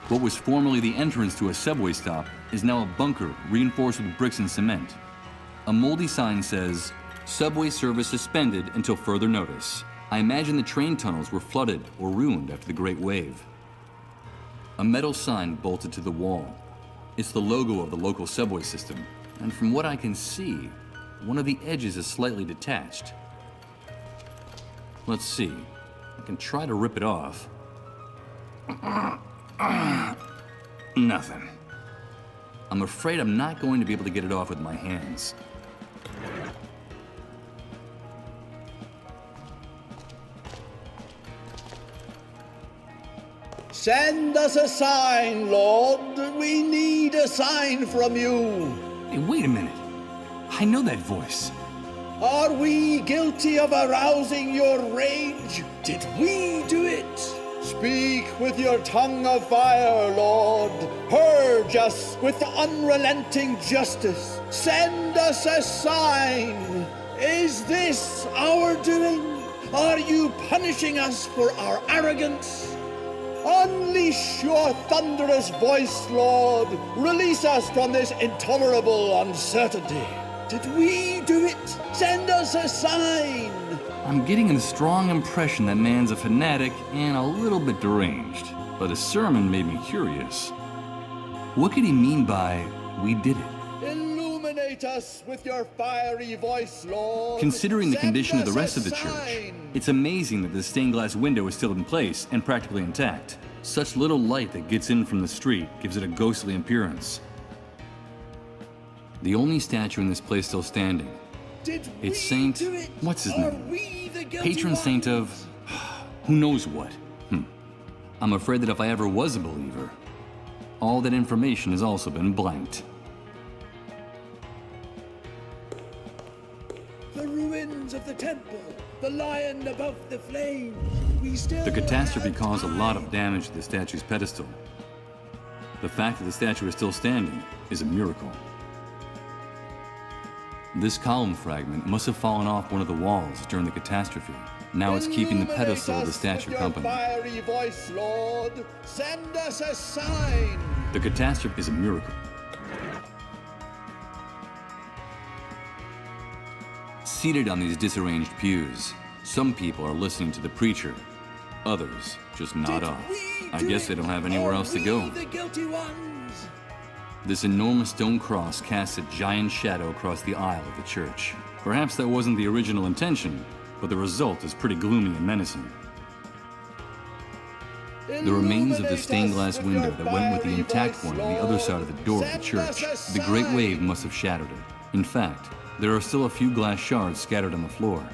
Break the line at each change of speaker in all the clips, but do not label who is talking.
What was formerly the entrance to a subway stop is now a bunker reinforced with bricks and cement. A moldy sign says, "Subway service suspended until further notice." I imagine the train tunnels were flooded or ruined after the Great Wave. A metal sign bolted to the wall. It's the logo of the local subway system, and from what I can see, one of the edges is slightly detached. Let's see. I can try to rip it off. Nothing. I'm afraid I'm not going to be able to get it off with my hands.
Send us a sign, Lord. We need a sign from you.
Hey, wait a minute. I know that voice.
Are we guilty of arousing your rage? Did we do it? Speak with your tongue of fire, Lord. Purge us with unrelenting justice. Send us a sign. Is this our doing? Are you punishing us for our arrogance? Unleash your thunderous voice, Lord. Release us from this intolerable uncertainty. Did we do it? Send us a sign.
I'm getting a strong impression that man's a fanatic and a little bit deranged, but his sermon made me curious. What could he mean by, "we did it"?
Illuminate us with your fiery voice, Lord.
Considering the
Send
condition of the
us a
rest of the church,
sign.
it's amazing that the stained glass window is still in place and practically intact. Such little light that gets in from the street gives it a ghostly appearance. The only statue in this place still standing.
Did
It's
we
Saint...
do it?
what's his
Are
name?
we the guilty
Patron saint of...
ones?
who knows what. I'm afraid that if I ever was a believer, all that information has also been blanked.
The ruins of the temple, the lion above the flames. We still
The catastrophe
have
caused a lot
time.
of damage to the statue's pedestal. The fact that the statue is still standing is a miracle. This column fragment must have fallen off one of the walls during the catastrophe. Now it's keeping the pedestal of the statue company.
Fiery voice, Lord. Send us a sign.
The catastrophe is a miracle. Seated on these disarranged pews, some people are listening to the preacher. Others just nod off. I guess they don't have anywhere else to go.
The guilty ones.
This enormous stone cross casts a giant shadow across the aisle of the church. Perhaps that wasn't the original intention, but the result is pretty gloomy and menacing. The remains of the stained glass window that went with the intact one on the other side of the door of the church. The Great Wave must have shattered it. In fact, there are still a few glass shards scattered on the floor.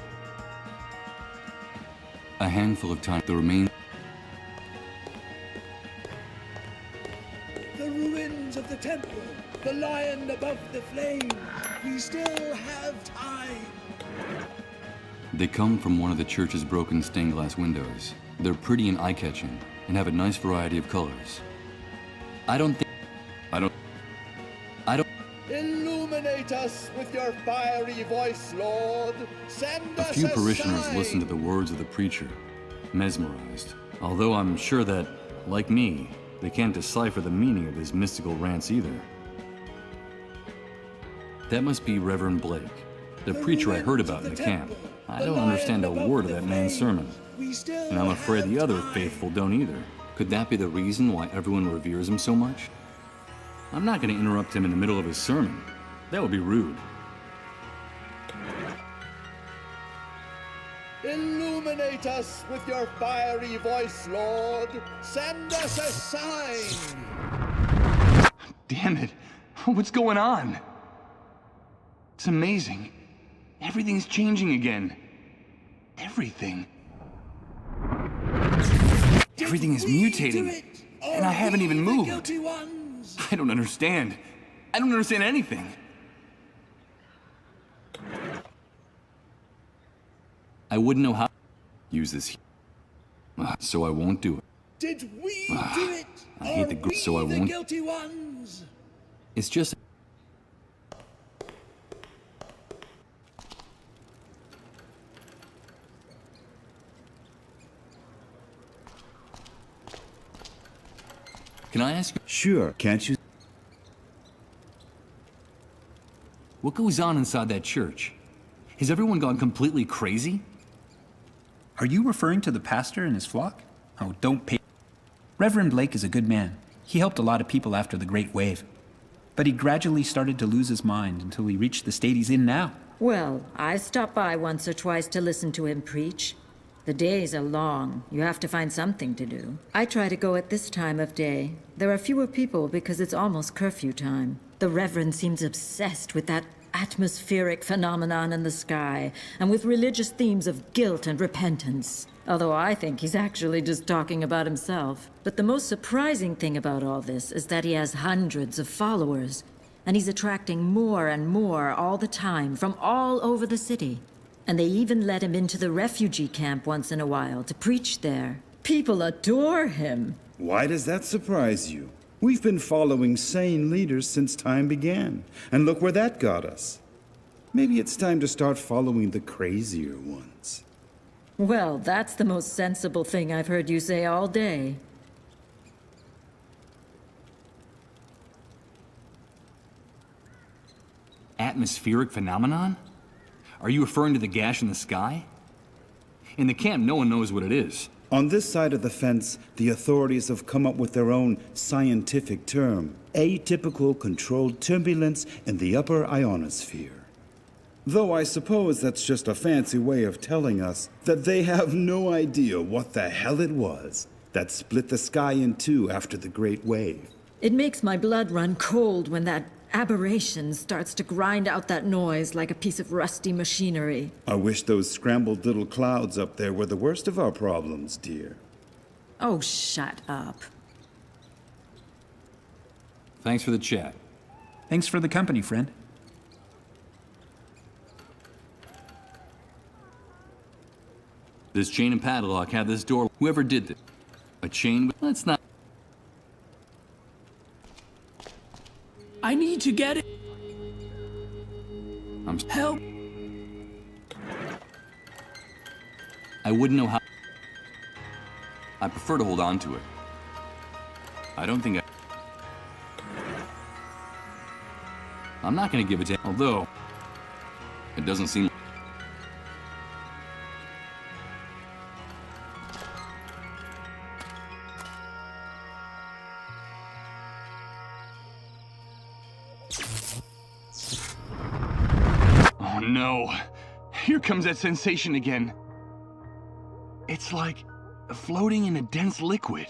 A handful of tiny remains.
The ruins of the temple, the lion above the flames. We still have time.
They come from one of the church's broken stained glass windows. They're pretty and eye-catching, and have a nice variety of colors. I don't...
Illuminate us with your fiery voice, Lord. Send
A
us
few
a
parishioners
sign.
listen to the words of the preacher, mesmerized. Although I'm sure that, like me, they can't decipher the meaning of his mystical rants either. That must be Reverend Blake, the preacher I heard about in the camp. I don't understand a word of that man's sermon, and I'm afraid the other faithful don't either. Could that be the reason why everyone reveres him so much? I'm not going to interrupt him in the middle of his sermon. That would be rude.
Illuminate us with your fiery voice, Lord. Send us a sign.
Damn it! What's going on? It's amazing. Everything's changing again. Everything. Everything is mutating. And I haven't even moved. I don't understand. I don't understand anything. I wouldn't know how to use this, so I won't do it.
Did we do it?
I hate the group, so I won't.
Guilty ones.
It's just... Can I ask you,
Sure, can't you?
what goes on inside that church? Has everyone gone completely crazy?
Are you referring to the pastor and his flock? Oh, don't pay. Reverend Blake is a good man. He helped a lot of people after the Great Wave. But he gradually started to lose his mind until he reached the state he's in now.
Well, I stopped by once or twice to listen to him preach. The days are long. You have to find something to do. I try to go at this time of day. There are fewer people because it's almost curfew time. The Reverend seems obsessed with that atmospheric phenomenon in the sky, and with religious themes of guilt and repentance. Although I think he's actually just talking about himself. But the most surprising thing about all this is that he has hundreds of followers, and he's attracting more and more all the time from all over the city. And they even let him into the refugee camp once in a while to preach there. People adore him.
Why does that surprise you? We've been following sane leaders since time began, and look where that got us. Maybe it's time to start following the crazier ones.
Well, that's the most sensible thing I've heard you say all day.
Atmospheric phenomenon? Are you referring to the gash in the sky? In the camp, no one knows what it is.
On this side of the fence, the authorities have come up with their own scientific term: atypical controlled turbulence in the upper ionosphere. Though I suppose that's just a fancy way of telling us that they have no idea what the hell it was that split the sky in two after the Great Wave.
It makes my blood run cold when that aberration starts to grind out that noise like a piece of rusty machinery.
I wish those scrambled little clouds up there were the worst of our problems, dear.
Oh, shut up.
Thanks for the chat.
Thanks for the company, friend.
This chain and padlock had this door. Whoever did this. A chain. Let's not.
I need to get it. Help.
I wouldn't know how. I prefer to hold on to it. I don't think I'm not gonna give it to. Although, it doesn't seem. Oh no! Here comes that sensation again. It's like floating in a dense liquid.